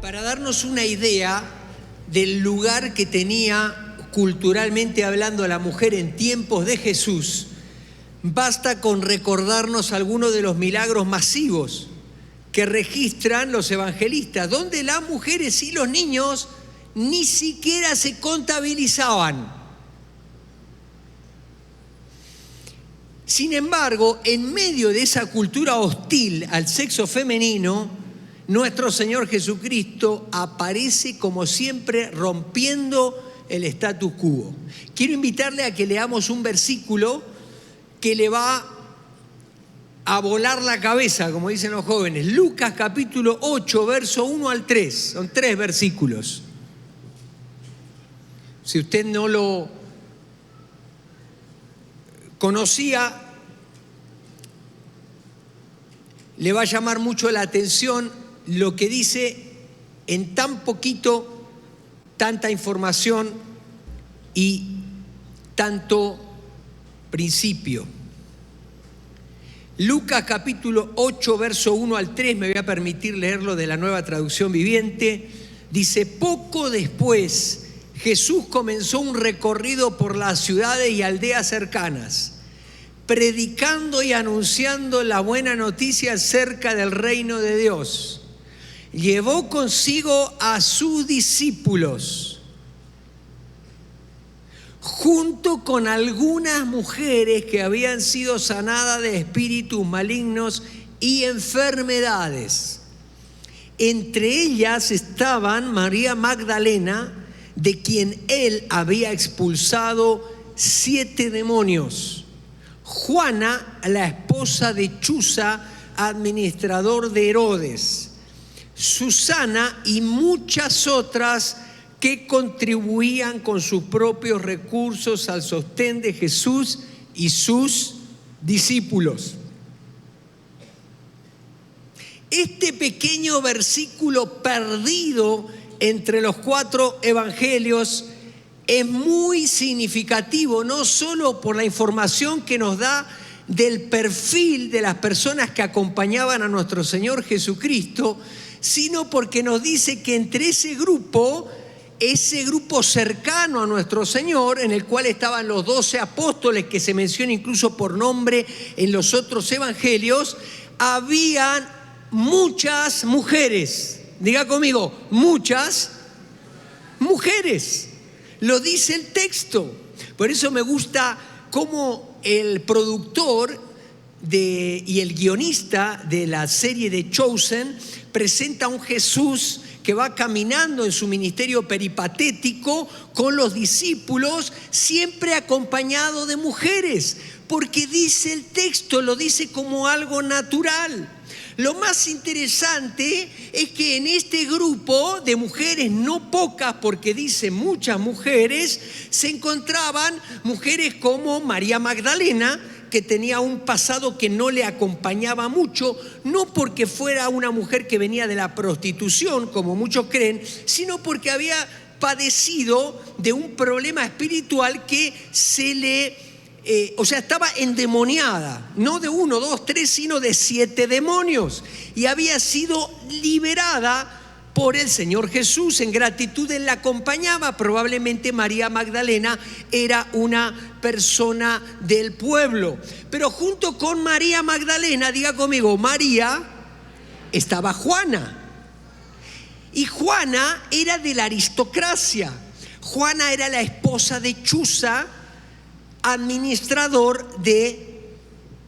Para darnos una idea del lugar que tenía culturalmente hablando la mujer en tiempos de Jesús, basta con recordarnos algunos de los milagros masivos que registran los evangelistas, donde las mujeres y los niños ni siquiera se contabilizaban. Sin embargo, en medio de esa cultura hostil al sexo femenino, nuestro Señor Jesucristo aparece como siempre rompiendo el status quo. Quiero invitarle a que leamos un versículo que le va a volar la cabeza, como dicen los jóvenes. Lucas capítulo 8, verso 1 al 3. Son 3 versículos. Si usted no lo conocía, le va a llamar mucho la atención lo que dice en tan poquito, tanta información y tanto principio. Lucas capítulo 8, verso 1 al 3, me voy a permitir leerlo de la Nueva Traducción Viviente. Dice: poco después Jesús comenzó un recorrido por las ciudades y aldeas cercanas, predicando y anunciando la buena noticia acerca del reino de Dios. Llevó consigo a sus discípulos, junto con algunas mujeres que habían sido sanadas de espíritus malignos y enfermedades. Entre ellas estaban María Magdalena, de quien él había expulsado 7 demonios; Juana, la esposa de Chuza, administrador de Herodes; Susana y muchas otras que contribuían con sus propios recursos al sostén de Jesús y sus discípulos. Este pequeño versículo perdido entre los 4 evangelios es muy significativo, no solo por la información que nos da del perfil de las personas que acompañaban a nuestro Señor Jesucristo, sino porque nos dice que entre ese grupo cercano a nuestro Señor, en el cual estaban los 12 apóstoles que se menciona incluso por nombre en los otros evangelios, habían muchas mujeres. Diga conmigo, muchas mujeres. Lo dice el texto. Por eso me gusta cómo el productor y el guionista de la serie de Chosen presenta a un Jesús que va caminando en su ministerio peripatético con los discípulos, siempre acompañado de mujeres, porque dice el texto, lo dice como algo natural. Lo más interesante es que en este grupo de mujeres, no pocas, porque dice muchas mujeres, se encontraban mujeres como María Magdalena, que tenía un pasado que no le acompañaba mucho, no porque fuera una mujer que venía de la prostitución, como muchos creen, sino porque había padecido de un problema espiritual que estaba endemoniada, no de 1, 2, 3, sino de 7 demonios, y había sido liberada por el Señor Jesús. En gratitud él la acompañaba. Probablemente María Magdalena era una persona del pueblo, pero junto con María Magdalena, diga conmigo, María, estaba Juana, y Juana era de la aristocracia. Juana era la esposa de Chuza, administrador de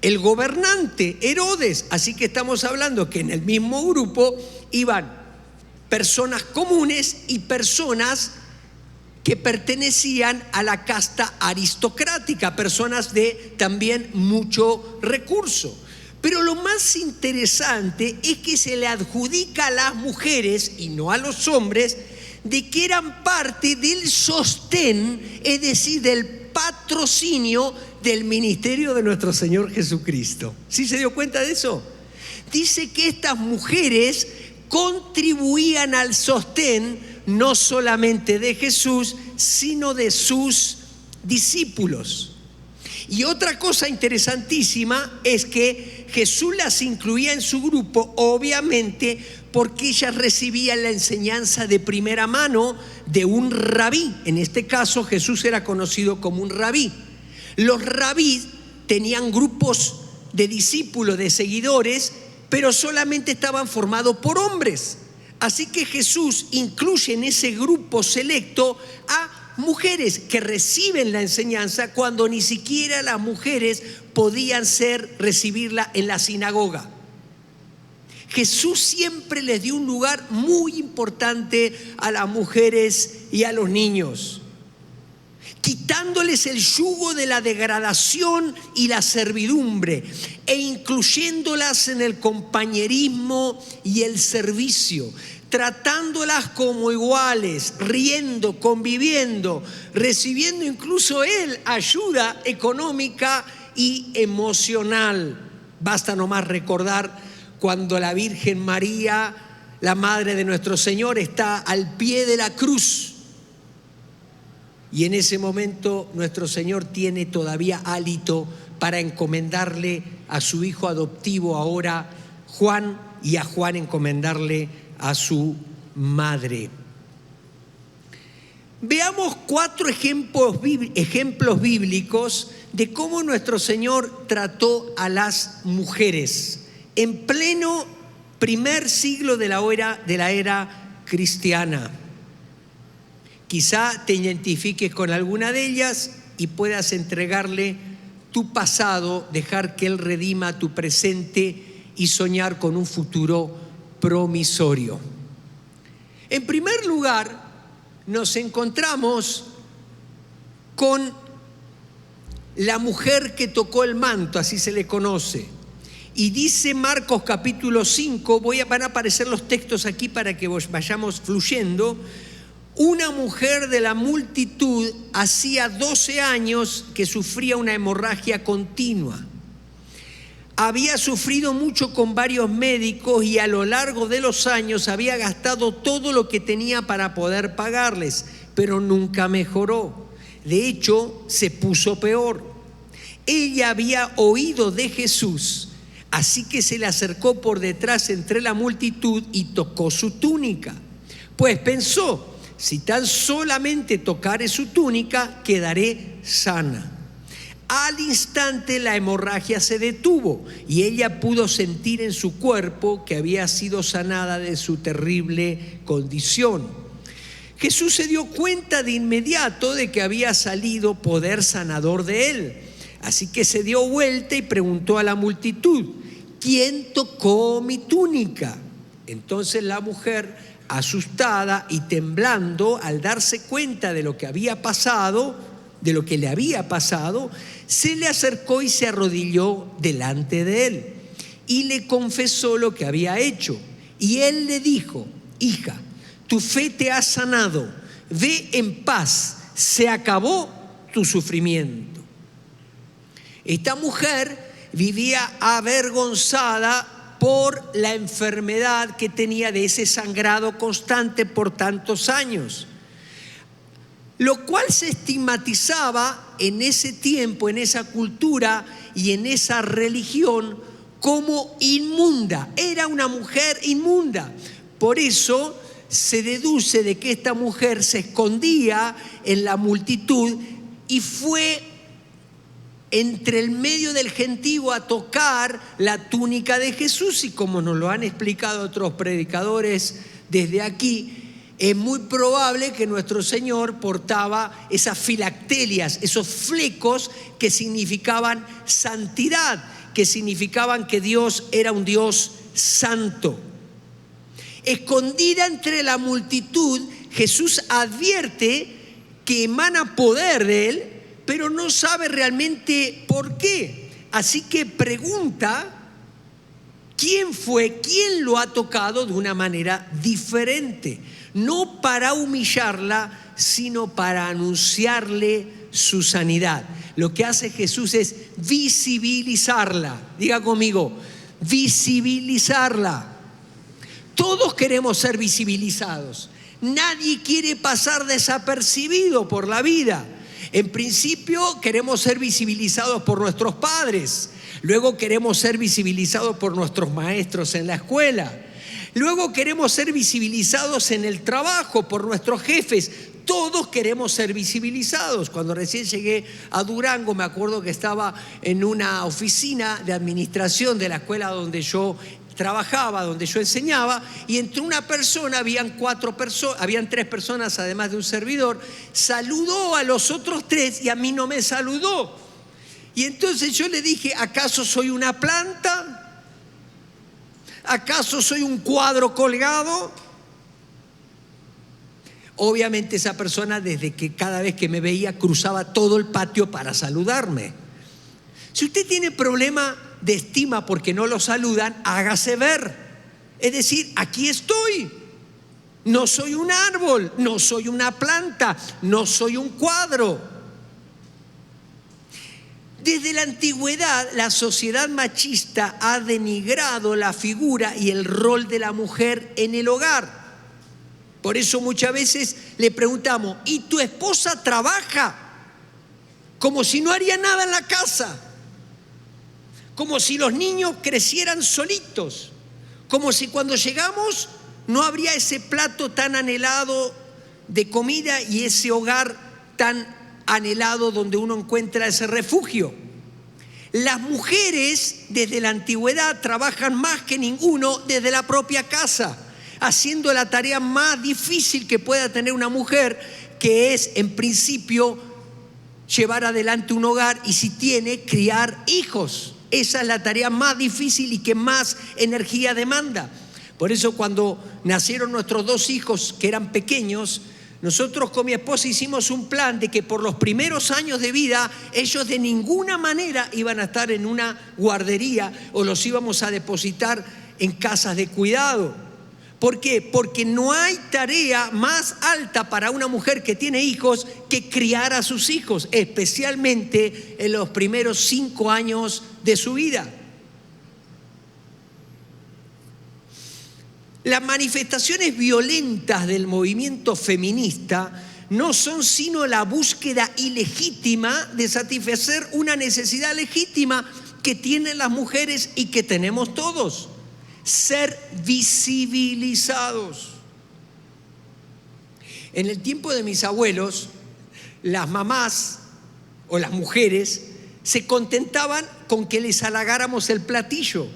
el gobernante Herodes. Así que estamos hablando que en el mismo grupo iban personas comunes y personas que pertenecían a la casta aristocrática, personas de también mucho recurso. Pero lo más interesante es que se le adjudica a las mujeres y no a los hombres de que eran parte del sostén, es decir, del patrocinio del ministerio de nuestro Señor Jesucristo. ¿Sí se dio cuenta de eso? Dice que estas mujeres contribuían al sostén no solamente de Jesús, sino de sus discípulos. Y otra cosa interesantísima es que Jesús las incluía en su grupo, obviamente, porque ellas recibían la enseñanza de primera mano de un rabí. En este caso, Jesús era conocido como un rabí. Los rabís tenían grupos de discípulos, de seguidores, pero solamente estaban formados por hombres. Así que Jesús incluye en ese grupo selecto a mujeres que reciben la enseñanza cuando ni siquiera las mujeres podían recibirla en la sinagoga. Jesús siempre les dio un lugar muy importante a las mujeres y a los niños, quitándoles el yugo de la degradación y la servidumbre e incluyéndolas en el compañerismo y el servicio, tratándolas como iguales, riendo, conviviendo, recibiendo incluso ayuda económica y emocional. Basta nomás recordar cuando la Virgen María, la Madre de nuestro Señor, está al pie de la cruz. Y en ese momento nuestro Señor tiene todavía hálito para encomendarle a su hijo adoptivo ahora, Juan, y a Juan encomendarle a su madre. Veamos 4 ejemplos bíblicos de cómo nuestro Señor trató a las mujeres en pleno primer siglo de la era cristiana. Quizá te identifiques con alguna de ellas y puedas entregarle tu pasado, dejar que Él redima tu presente y soñar con un futuro promisorio. En primer lugar, nos encontramos con la mujer que tocó el manto, así se le conoce. Y dice Marcos capítulo 5, van a aparecer los textos aquí para que vayamos fluyendo. Una mujer de la multitud hacía 12 años que sufría una hemorragia continua. Había sufrido mucho con varios médicos y a lo largo de los años había gastado todo lo que tenía para poder pagarles, pero nunca mejoró. De hecho, se puso peor. Ella había oído de Jesús, así que se le acercó por detrás entre la multitud y tocó su túnica. Pues pensó, si tan solamente tocare su túnica, quedaré sana. Al instante la hemorragia se detuvo y ella pudo sentir en su cuerpo que había sido sanada de su terrible condición. Jesús se dio cuenta de inmediato de que había salido poder sanador de él. Así que se dio vuelta y preguntó a la multitud, ¿quién tocó mi túnica? Entonces la mujer, asustada y temblando al darse cuenta de lo que había pasado, de lo que le había pasado, se le acercó y se arrodilló delante de él y le confesó lo que había hecho. Y él le dijo, hija, tu fe te ha sanado, ve en paz, se acabó tu sufrimiento. Esta mujer vivía avergonzada por la enfermedad que tenía de ese sangrado constante por tantos años, lo cual se estigmatizaba en ese tiempo, en esa cultura y en esa religión como inmunda. Era una mujer inmunda. Por eso se deduce de que esta mujer se escondía en la multitud y fue entre el medio del gentío a tocar la túnica de Jesús, y como nos lo han explicado otros predicadores desde aquí, es muy probable que nuestro Señor portaba esas filactelias, esos flecos que significaban santidad, que significaban que Dios era un Dios santo. Escondida entre la multitud, Jesús advierte que emana poder de él, pero no sabe realmente por qué. Así que pregunta, ¿quién fue? ¿Quién lo ha tocado de una manera diferente? No para humillarla, sino para anunciarle su sanidad. Lo que hace Jesús es visibilizarla. Diga conmigo, visibilizarla. Todos queremos ser visibilizados. Nadie quiere pasar desapercibido por la vida. En principio queremos ser visibilizados por nuestros padres, luego queremos ser visibilizados por nuestros maestros en la escuela, luego queremos ser visibilizados en el trabajo por nuestros jefes. Todos queremos ser visibilizados. Cuando recién llegué a Durango, me acuerdo que estaba en una oficina de administración de la escuela donde yo trabajaba, donde yo enseñaba, y entre una persona, habían 3 personas además de un servidor, saludó a los otros 3 y a mí no me saludó. Y entonces yo le dije, ¿acaso soy una planta? ¿Acaso soy un cuadro colgado? Obviamente esa persona, desde que cada vez que me veía, cruzaba todo el patio para saludarme. Si usted tiene problema de estima porque no lo saludan, hágase ver. Es decir, aquí estoy. No soy un árbol, no soy una planta, no soy un cuadro. Desde la antigüedad, la sociedad machista ha denigrado la figura y el rol de la mujer en el hogar. Por eso muchas veces le preguntamos, ¿y tu esposa trabaja? Como si no haría nada en la casa. Como si los niños crecieran solitos, como si cuando llegamos no habría ese plato tan anhelado de comida y ese hogar tan anhelado donde uno encuentra ese refugio. Las mujeres desde la antigüedad trabajan más que ninguno desde la propia casa, haciendo la tarea más difícil que pueda tener una mujer, que es en principio llevar adelante un hogar y, si tiene, criar hijos. Esa es la tarea más difícil y que más energía demanda. Por eso cuando nacieron nuestros 2 hijos, que eran pequeños, nosotros con mi esposa hicimos un plan de que por los primeros años de vida ellos de ninguna manera iban a estar en una guardería o los íbamos a depositar en casas de cuidado. ¿Por qué? Porque no hay tarea más alta para una mujer que tiene hijos que criar a sus hijos, especialmente en los primeros 5 años de su vida. Las manifestaciones violentas del movimiento feminista no son sino la búsqueda ilegítima de satisfacer una necesidad legítima que tienen las mujeres y que tenemos todos: ser visibilizados. En el tiempo de mis abuelos, las mamás o las mujeres se contentaban con que les halagáramos el platillo.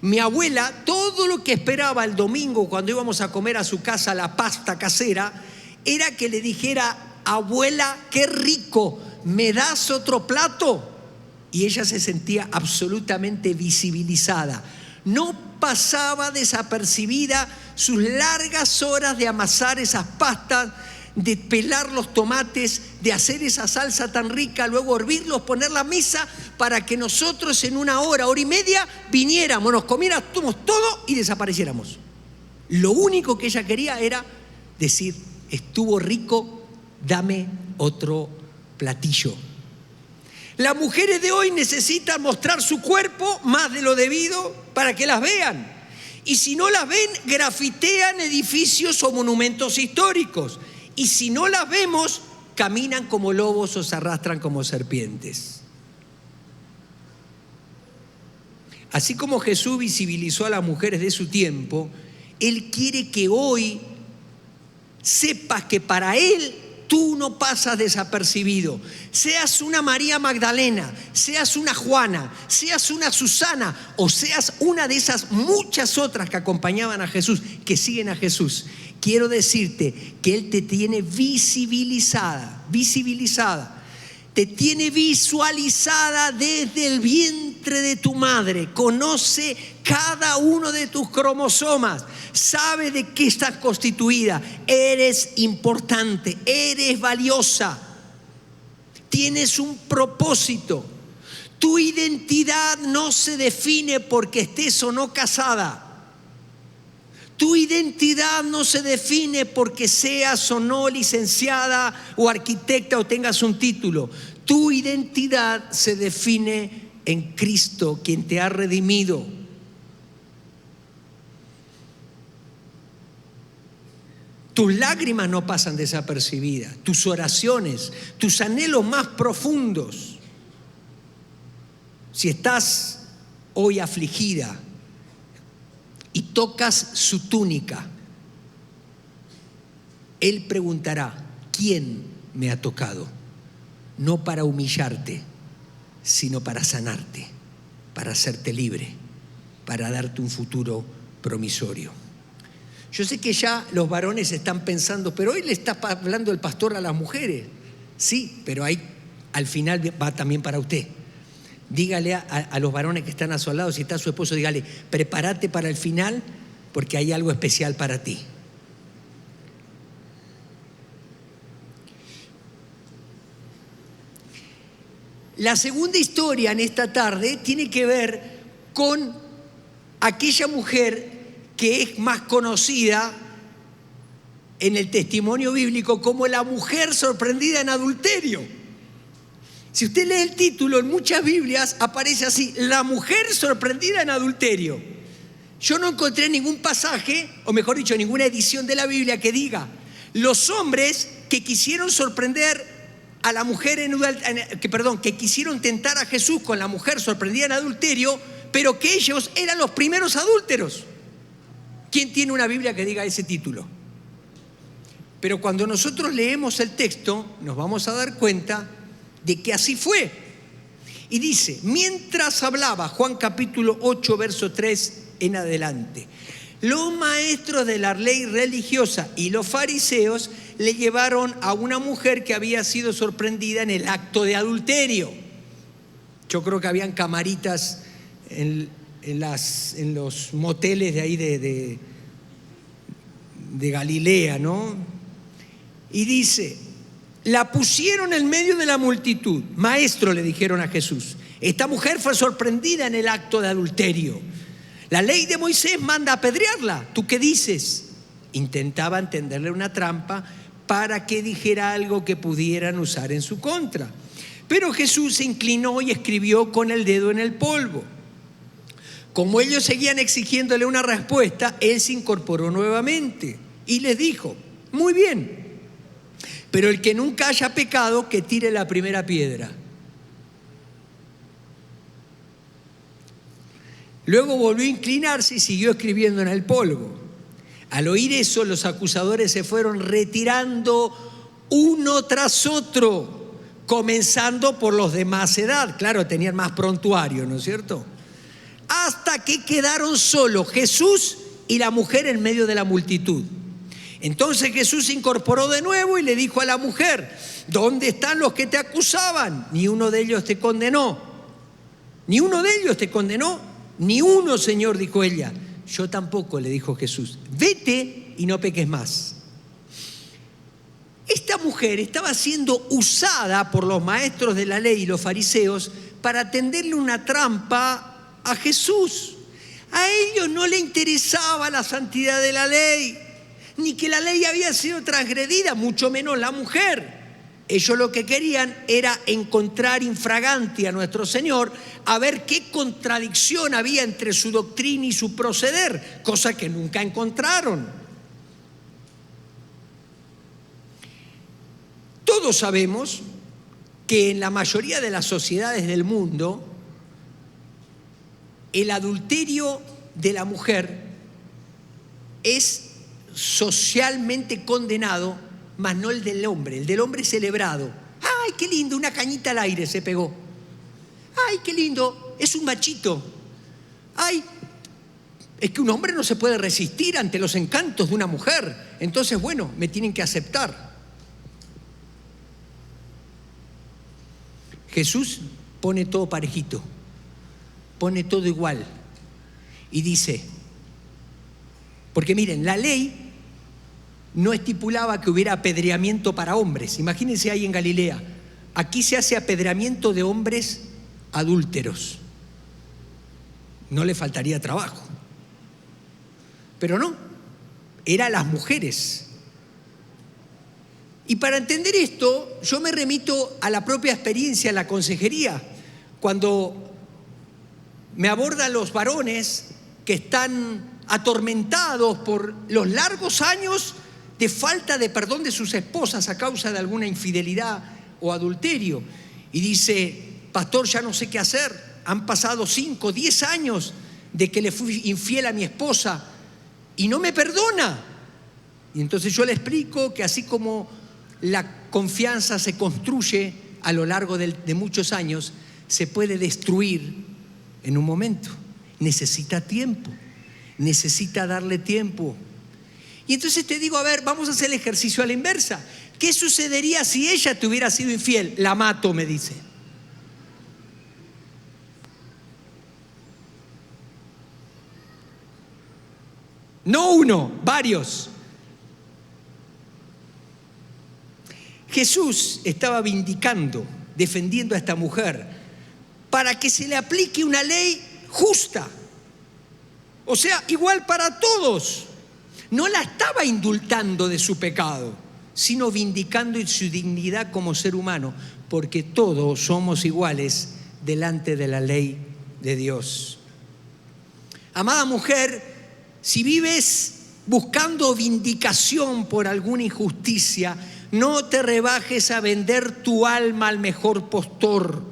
Mi abuela, todo lo que esperaba el domingo cuando íbamos a comer a su casa la pasta casera, era que le dijera: abuela, qué rico, ¿me das otro plato? Y ella se sentía absolutamente visibilizada. No pasaba desapercibida sus largas horas de amasar esas pastas, de pelar los tomates, de hacer esa salsa tan rica, luego hervirlos, poner la mesa para que nosotros en 1 hora, hora y media viniéramos, nos comiéramos todo y desapareciéramos. Lo único que ella quería era decir: estuvo rico, dame otro platillo. Las mujeres de hoy necesitan mostrar su cuerpo más de lo debido para que las vean. Y si no las ven, grafitean edificios o monumentos históricos. Y si no las vemos, caminan como lobos o se arrastran como serpientes. Así como Jesús visibilizó a las mujeres de su tiempo, Él quiere que hoy sepas que para Él tú no pasas desapercibido. Seas una María Magdalena, seas una Juana, seas una Susana o seas una de esas muchas otras que acompañaban a Jesús, que siguen a Jesús. Quiero decirte que Él te tiene visibilizada. Te tiene visualizada desde el vientre de tu madre. Conoce cada uno de tus cromosomas. Sabe de qué estás constituida. Eres importante, eres valiosa. Tienes un propósito. Tu identidad no se define porque estés o no casada. Tu identidad no se define porque seas o no licenciada o arquitecta o tengas un título. Tu identidad se define en Cristo, quien te ha redimido. Tus lágrimas no pasan desapercibidas, tus oraciones, tus anhelos más profundos. Si estás hoy afligida y tocas su túnica, Él preguntará: ¿quién me ha tocado? No para humillarte, sino para sanarte, para hacerte libre, para darte un futuro promisorio. Yo sé que ya los varones están pensando, pero hoy le está hablando el pastor a las mujeres. Sí, pero ahí al final va también para usted. Dígale a los varones que están a su lado, si está su esposo, dígale: prepárate para el final porque hay algo especial para ti. La segunda historia en esta tarde tiene que ver con aquella mujer que es más conocida en el testimonio bíblico como la mujer sorprendida en adulterio. Si usted lee el título, en muchas Biblias aparece así: la mujer sorprendida en adulterio. Yo no encontré ningún pasaje, o mejor dicho, ninguna edición de la Biblia que diga los hombres que quisieron sorprender a la mujer que quisieron tentar a Jesús con la mujer sorprendida en adulterio, pero que ellos eran los primeros adúlteros. ¿Quién tiene una Biblia que diga ese título? Pero cuando nosotros leemos el texto, nos vamos a dar cuenta de que así fue. Y dice: mientras hablaba, Juan capítulo 8, verso 3 en adelante, los maestros de la ley religiosa y los fariseos le llevaron a una mujer que había sido sorprendida en el acto de adulterio. Yo creo que habían camaritas en los moteles de ahí de Galilea, ¿no? Y dice: la pusieron en medio de la multitud. Maestro, le dijeron a Jesús, esta mujer fue sorprendida en el acto de adulterio. La ley de Moisés manda apedrearla. ¿Tú qué dices? Intentaban tenderle una trampa para que dijera algo que pudieran usar en su contra. Pero Jesús se inclinó y escribió con el dedo en el polvo. Como ellos seguían exigiéndole una respuesta, él se incorporó nuevamente y les dijo: muy bien, pero el que nunca haya pecado, que tire la primera piedra. Luego volvió a inclinarse y siguió escribiendo en el polvo. Al oír eso, los acusadores se fueron retirando uno tras otro, comenzando por los de más edad. Claro, tenían más prontuario, ¿no es cierto? Hasta que quedaron solos Jesús y la mujer en medio de la multitud. Entonces Jesús se incorporó de nuevo y le dijo a la mujer: ¿dónde están los que te acusaban? Ni uno de ellos te condenó. ¿Ni uno de ellos te condenó? Ni uno, Señor, dijo ella. Yo tampoco, le dijo Jesús. Vete y no peques más. Esta mujer estaba siendo usada por los maestros de la ley y los fariseos para tenderle una trampa a Jesús. A ellos no le interesaba la santidad de la ley, ni que la ley había sido transgredida, mucho menos la mujer. Ellos lo que querían era encontrar infraganti a nuestro Señor, a ver qué contradicción había entre su doctrina y su proceder, cosa que nunca encontraron. Todos sabemos que en la mayoría de las sociedades del mundo, el adulterio de la mujer es socialmente condenado, mas no el del hombre. El del hombre es celebrado. ¡Ay, qué lindo! Una cañita al aire se pegó. ¡Ay, qué lindo! Es un machito. ¡Ay! Es que un hombre no se puede resistir ante los encantos de una mujer. Entonces, bueno, me tienen que aceptar. Jesús pone todo parejito, pone todo igual y dice, porque miren, la ley no estipulaba que hubiera apedreamiento para hombres. Imagínense ahí en Galilea, aquí se hace apedreamiento de hombres adúlteros. No le faltaría trabajo. Pero no, eran las mujeres. Y para entender esto, yo me remito a la propia experiencia en la consejería, cuando me abordan los varones que están atormentados por los largos años de falta de perdón de sus esposas a causa de alguna infidelidad o adulterio. Y dice: pastor, ya no sé qué hacer. Han pasado 5, 10 años de que le fui infiel a mi esposa y no me perdona. Y entonces yo le explico que así como la confianza se construye a lo largo de muchos años, se puede destruir en un momento. Necesita tiempo, necesita darle tiempo. Y entonces te digo, a ver, vamos a hacer el ejercicio a la inversa. ¿Qué sucedería si ella te hubiera sido infiel? La mato, me dice. No uno, varios. Jesús estaba vindicando, defendiendo a esta mujer para que se le aplique una ley justa, o sea, igual para todos. No la estaba indultando de su pecado, sino vindicando su dignidad como ser humano, porque todos somos iguales delante de la ley de Dios. Amada mujer, si vives buscando vindicación por alguna injusticia, no te rebajes a vender tu alma al mejor postor.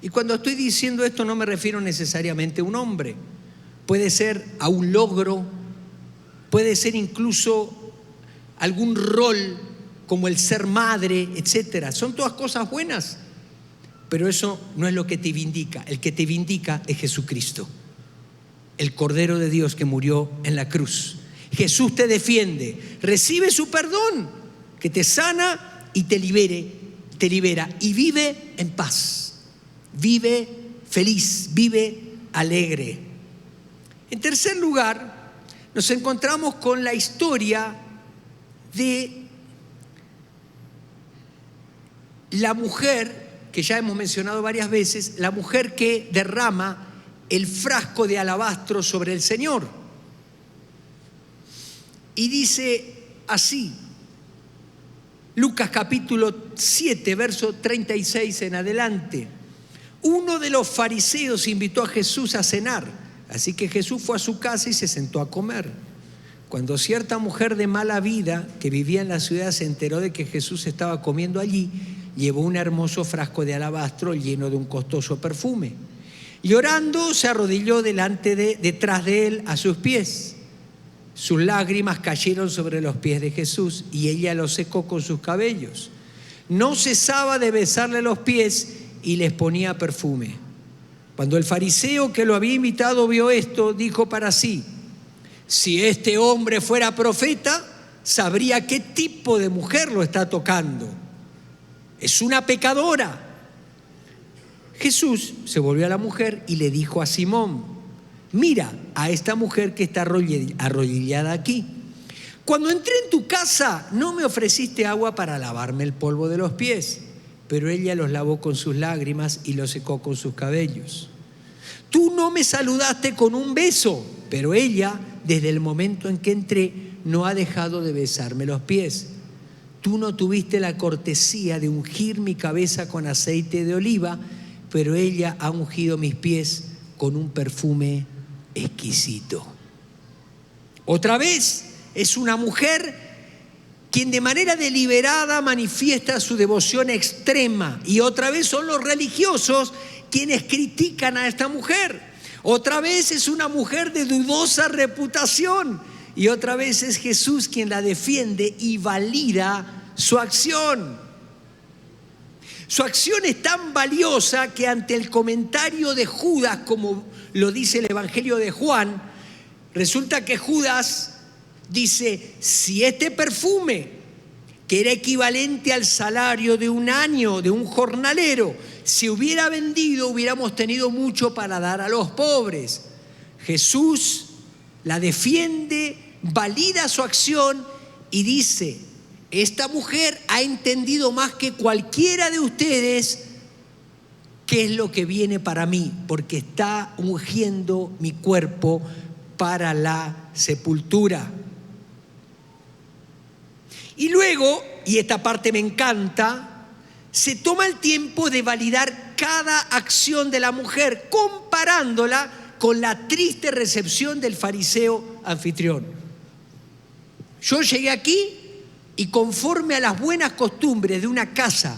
Y cuando estoy diciendo esto no me refiero necesariamente a un hombre. Puede ser a un logro, puede ser incluso algún rol como el ser madre, etc. Son todas cosas buenas, pero eso no es lo que te vindica. El que te vindica es Jesucristo, el Cordero de Dios que murió en la cruz. Jesús te defiende, recibe su perdón, que te sana y te libera y vive en paz, vive feliz, vive alegre. En tercer lugar, nos encontramos con la historia de la mujer, que ya hemos mencionado varias veces, la mujer que derrama el frasco de alabastro sobre el Señor. Y dice así, Lucas capítulo 7, verso 36 en adelante: uno de los fariseos invitó a Jesús a cenar, así que Jesús fue a su casa y se sentó a comer. Cuando cierta mujer de mala vida que vivía en la ciudad se enteró de que Jesús estaba comiendo allí, llevó un hermoso frasco de alabastro lleno de un costoso perfume. Llorando, se arrodilló detrás de él a sus pies. Sus lágrimas cayeron sobre los pies de Jesús y ella los secó con sus cabellos. No cesaba de besarle los pies y les ponía perfume. Cuando el fariseo que lo había invitado vio esto, dijo para sí: si este hombre fuera profeta, sabría qué tipo de mujer lo está tocando. Es una pecadora. Jesús se volvió a la mujer y le dijo a Simón: mira a esta mujer que está arrodillada aquí. Cuando entré en tu casa no me ofreciste agua para lavarme el polvo de los pies, pero ella los lavó con sus lágrimas y los secó con sus cabellos. Tú no me saludaste con un beso, pero ella, desde el momento en que entré, no ha dejado de besarme los pies. Tú no tuviste la cortesía de ungir mi cabeza con aceite de oliva, pero ella ha ungido mis pies con un perfume exquisito. Otra vez es una mujer quien de manera deliberada manifiesta su devoción extrema, y otra vez son los religiosos quienes critican a esta mujer. Otra vez es una mujer de dudosa reputación, y otra vez es Jesús quien la defiende y valida su acción. Su acción es tan valiosa que ante el comentario de Judas, como lo dice el Evangelio de Juan, resulta que Judas dice: si este perfume, que era equivalente al salario de un año de un jornalero, se hubiera vendido, hubiéramos tenido mucho para dar a los pobres. Jesús la defiende, valida su acción y dice: esta mujer ha entendido más que cualquiera de ustedes qué es lo que viene para mí, porque está ungiendo mi cuerpo para la sepultura. Y luego, y esta parte me encanta, se toma el tiempo de validar cada acción de la mujer, comparándola con la triste recepción del fariseo anfitrión. Yo llegué aquí y conforme a las buenas costumbres de una casa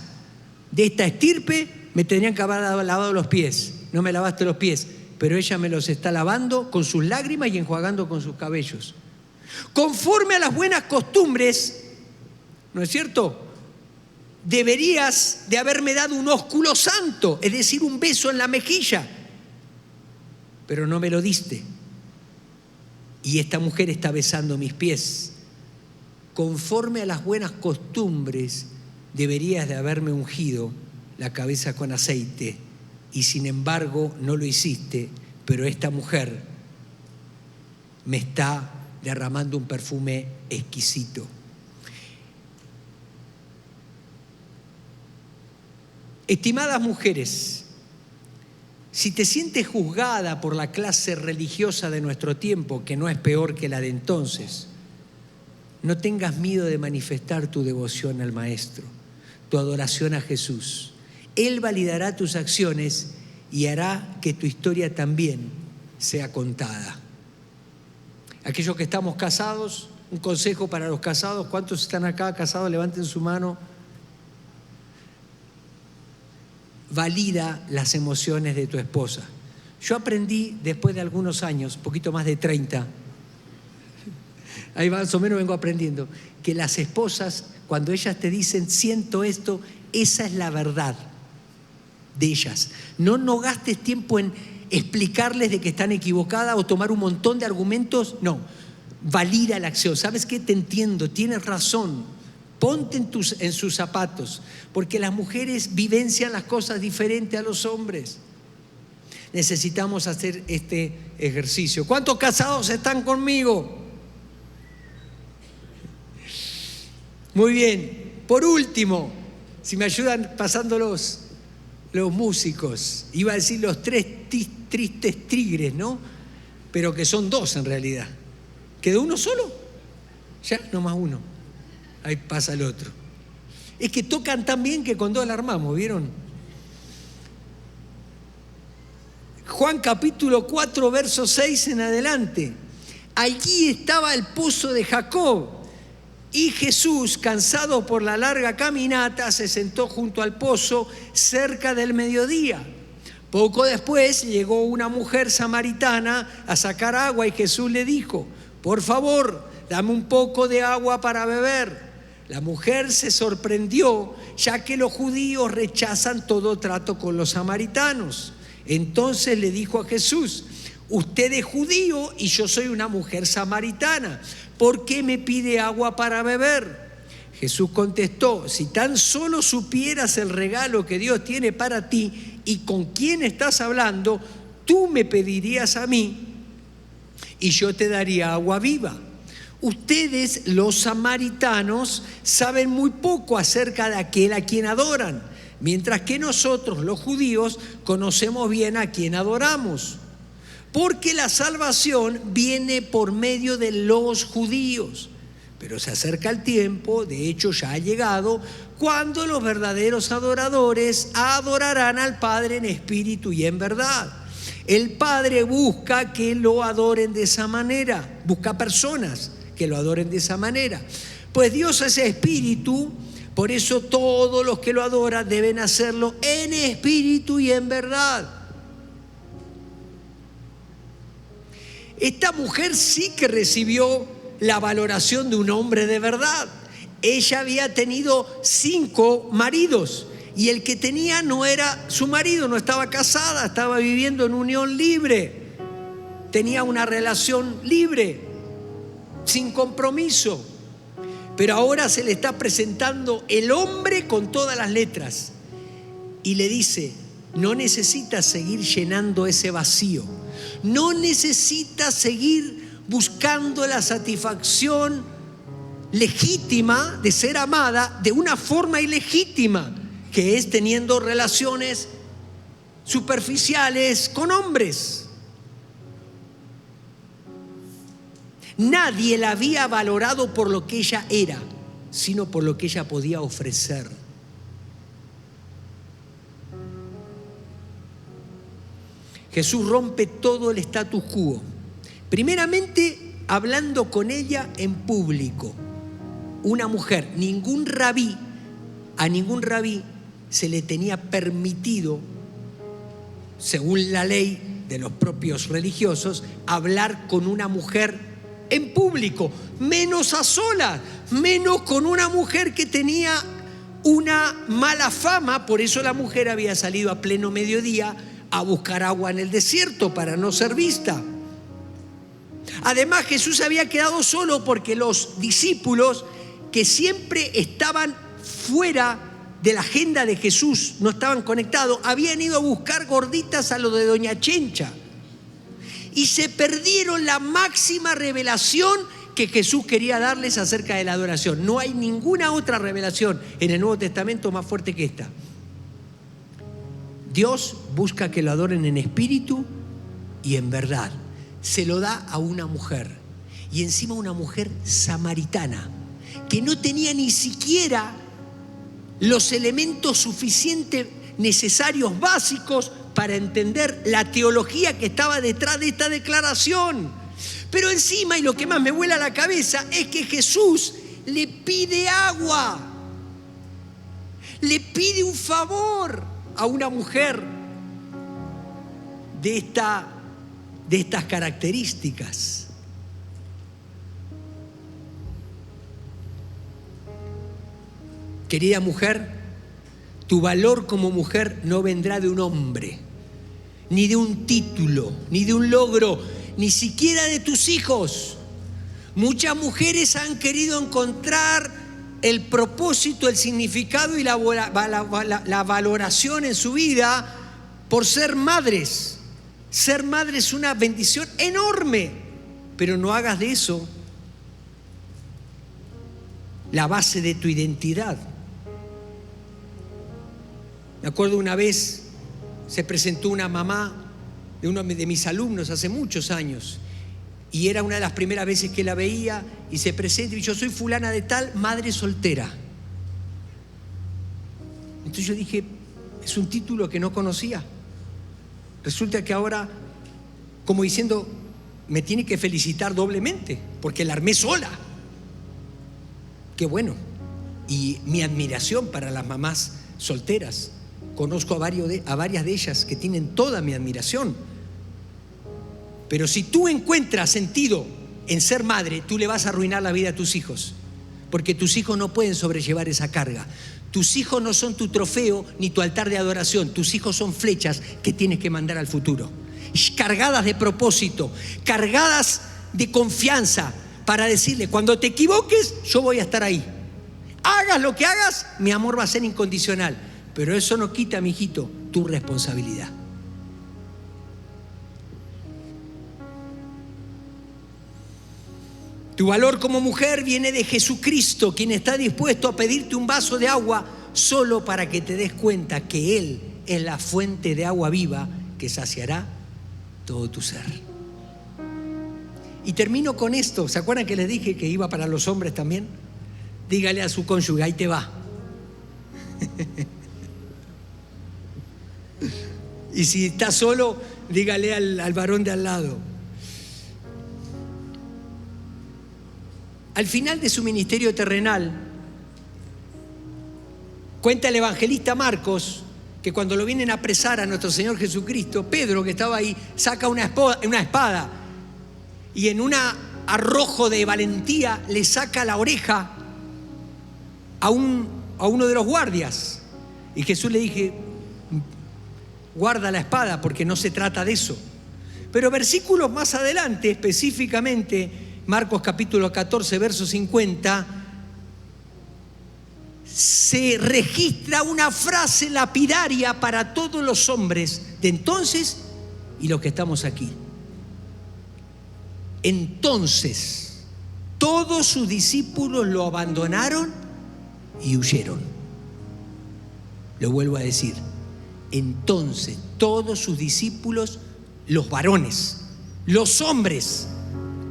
de esta estirpe, me tendrían que haber lavado los pies. No me lavaste los pies, pero ella me los está lavando con sus lágrimas y enjuagando con sus cabellos. Conforme a las buenas costumbres, ¿no es cierto?, deberías de haberme dado un ósculo santo, es decir, un beso en la mejilla, pero no me lo diste. Y esta mujer está besando mis pies. Conforme a las buenas costumbres, deberías de haberme ungido la cabeza con aceite, y sin embargo no lo hiciste, pero esta mujer me está derramando un perfume exquisito. Estimadas mujeres, si te sientes juzgada por la clase religiosa de nuestro tiempo, que no es peor que la de entonces, no tengas miedo de manifestar tu devoción al Maestro, tu adoración a Jesús. Él validará tus acciones y hará que tu historia también sea contada. Aquellos que estamos casados, un consejo para los casados. ¿Cuántos están acá casados? Levanten su mano. Valida las emociones de tu esposa. Yo aprendí después de algunos años, poquito más de 30, ahí más o menos vengo aprendiendo, que las esposas, cuando ellas te dicen siento esto, esa es la verdad de ellas. No gastes tiempo en explicarles de que están equivocadas o tomar un montón de argumentos. No, valida la acción. ¿Sabes qué? Te entiendo, tienes razón. Ponte en sus zapatos, porque las mujeres vivencian las cosas diferentes a los hombres. Necesitamos hacer este ejercicio. ¿Cuántos casados están conmigo? Muy bien. Por último, si me ayudan pasando los músicos, iba a decir los 3 tristes tigres, ¿no? Pero que son 2 en realidad. ¿Quedó uno solo? Ya, nomás uno. Ahí pasa el otro. Es que tocan tan bien que con 2 la armamos, ¿vieron? Juan capítulo 4, verso 6 en adelante. Allí estaba el pozo de Jacob, y Jesús, cansado por la larga caminata, se sentó junto al pozo cerca del mediodía. Poco después llegó una mujer samaritana a sacar agua y Jesús le dijo: por favor, dame un poco de agua para beber. La mujer se sorprendió, ya que los judíos rechazan todo trato con los samaritanos. Entonces le dijo a Jesús: usted es judío y yo soy una mujer samaritana. ¿Por qué me pide agua para beber? Jesús contestó: si tan solo supieras el regalo que Dios tiene para ti y con quién estás hablando, tú me pedirías a mí y yo te daría agua viva. Ustedes, los samaritanos, saben muy poco acerca de aquel a quien adoran, mientras que nosotros, los judíos, conocemos bien a quien adoramos. Porque la salvación viene por medio de los judíos. Pero se acerca el tiempo, de hecho ya ha llegado, cuando los verdaderos adoradores adorarán al Padre en espíritu y en verdad. El Padre busca que lo adoren de esa manera, busca personas que lo adoren de esa manera. Pues Dios es espíritu, por eso todos los que lo adoran deben hacerlo en espíritu y en verdad. Esta mujer sí que recibió la valoración de un hombre de verdad. Ella había tenido 5 maridos y el que tenía no era su marido, no estaba casada, estaba viviendo en unión libre. Tenía una relación libre, sin compromiso. Pero ahora se le está presentando el hombre con todas las letras y le dice: no necesitas seguir llenando ese vacío, no necesitas seguir buscando la satisfacción legítima de ser amada de una forma ilegítima, que es teniendo relaciones superficiales con hombres. Nadie la había valorado por lo que ella era, sino por lo que ella podía ofrecer. Jesús rompe todo el status quo. Primeramente, hablando con ella en público. una mujer, a ningún rabí se le tenía permitido, según la ley de los propios religiosos, hablar con una mujer en público, menos a solas, menos con una mujer que tenía una mala fama. Por eso la mujer había salido a pleno mediodía a buscar agua en el desierto para no ser vista. Además, Jesús había quedado solo porque los discípulos, que siempre estaban fuera de la agenda de Jesús, no estaban conectados, habían ido a buscar gorditas a lo de Doña Chencha y se perdieron la máxima revelación que Jesús quería darles acerca de la adoración. No hay ninguna otra revelación en el Nuevo Testamento más fuerte que esta. Dios busca que lo adoren en espíritu y en verdad. Se lo da a una mujer, y encima una mujer samaritana que no tenía ni siquiera los elementos suficientes, necesarios, básicos para entender la teología que estaba detrás de esta declaración. Pero encima, y lo que más me vuela la cabeza, es que Jesús le pide agua, le pide un favor a una mujer de estas características. Querida mujer, tu valor como mujer no vendrá de un hombre, ni de un título, ni de un logro, ni siquiera de tus hijos. Muchas mujeres han querido encontrar el propósito, el significado y la valoración en su vida por ser madres. Ser madre es una bendición enorme, pero no hagas de eso la base de tu identidad. Me acuerdo una vez se presentó una mamá de uno de mis alumnos hace muchos años, y era una de las primeras veces que la veía, y se presenta y yo soy fulana de tal, madre soltera. Entonces yo dije, es un título que no conocía. Resulta que ahora, como diciendo, me tiene que felicitar doblemente, porque la armé sola. Qué bueno. Y mi admiración para las mamás solteras. Conozco a varias de ellas que tienen toda mi admiración. Pero si tú encuentras sentido en ser madre, tú le vas a arruinar la vida a tus hijos, porque tus hijos no pueden sobrellevar esa carga. Tus hijos no son tu trofeo ni tu altar de adoración. Tus hijos son flechas que tienes que mandar al futuro, cargadas de propósito, cargadas de confianza, para decirle, cuando te equivoques, yo voy a estar ahí. Hagas lo que hagas, mi amor va a ser incondicional. Pero eso no quita, mi hijito, tu responsabilidad. Tu valor como mujer viene de Jesucristo, quien está dispuesto a pedirte un vaso de agua solo para que te des cuenta que Él es la fuente de agua viva que saciará todo tu ser. Y termino con esto. ¿Se acuerdan que les dije que iba para los hombres también? Dígale a su cónyuge, ahí te va. Y si está solo, dígale al varón de al lado. Al final de su ministerio terrenal, cuenta el evangelista Marcos que cuando lo vienen a apresar a nuestro Señor Jesucristo, Pedro, que estaba ahí, saca una espada y en un arrojo de valentía le saca la oreja a uno de los guardias. Y Jesús le dije, guarda la espada porque no se trata de eso. Pero versículos más adelante, específicamente Marcos capítulo 14, verso 50, se registra una frase lapidaria para todos los hombres de entonces y los que estamos aquí. Entonces, todos sus discípulos lo abandonaron y huyeron. Lo vuelvo a decir. Entonces, todos sus discípulos, los varones, los hombres,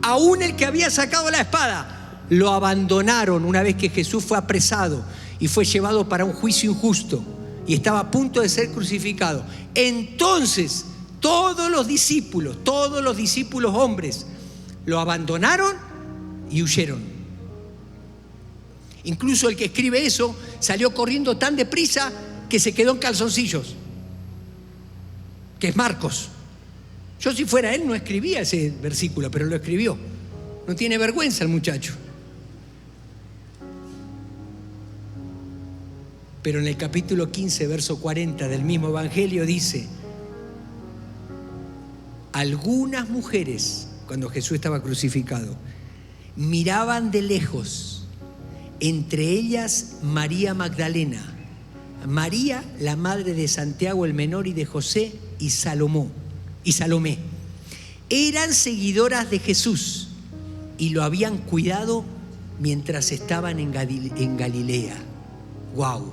aún el que había sacado la espada, lo abandonaron una vez que Jesús fue apresado y fue llevado para un juicio injusto y estaba a punto de ser crucificado. Entonces, todos los discípulos hombres, lo abandonaron y huyeron. Incluso el que escribe eso salió corriendo tan deprisa que se quedó en calzoncillos, que es Marcos. Yo, si fuera él, no escribía ese versículo, pero lo escribió. No tiene vergüenza el muchacho. Pero en el capítulo 15, verso 40 del mismo evangelio dice: algunas mujeres, cuando Jesús estaba crucificado, miraban de lejos, entre ellas María Magdalena, María, la madre de Santiago el menor y de José, y Salomé. Eran seguidoras de Jesús y lo habían cuidado mientras estaban en Galilea. ¡Wow!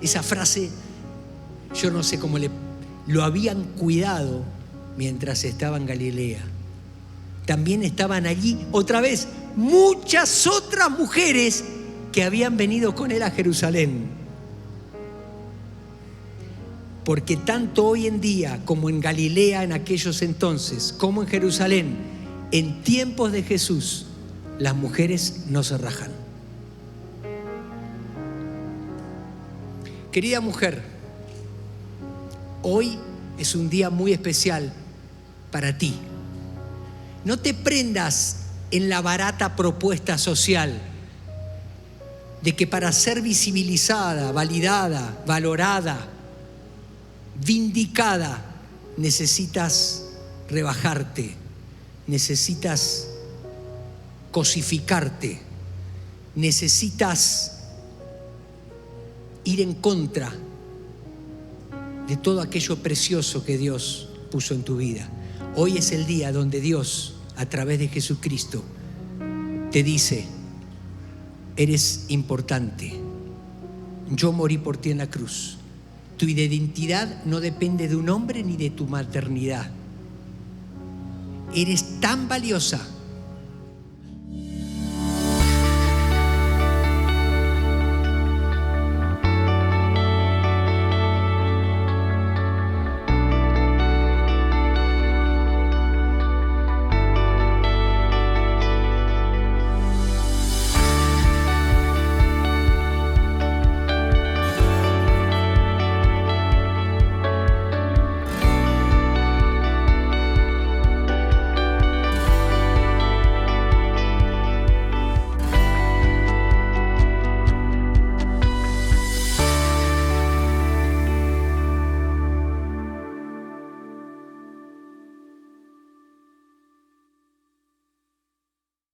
Esa frase, yo no sé cómo lo habían cuidado mientras estaba en Galilea. También estaban allí, otra vez, muchas otras mujeres que habían venido con él a Jerusalén. Porque tanto hoy en día como en Galilea en aquellos entonces, como en Jerusalén, en tiempos de Jesús, las mujeres no se rajan. Querida mujer, hoy es un día muy especial para ti. No te prendas en la barata propuesta social de que para ser visibilizada, validada, valorada, vindicada, necesitas rebajarte, necesitas cosificarte, necesitas ir en contra de todo aquello precioso que Dios puso en tu vida. Hoy es el día donde Dios, a través de Jesucristo, te dice: eres importante, yo morí por ti en la cruz. Tu identidad no depende de un hombre ni de tu maternidad. Eres tan valiosa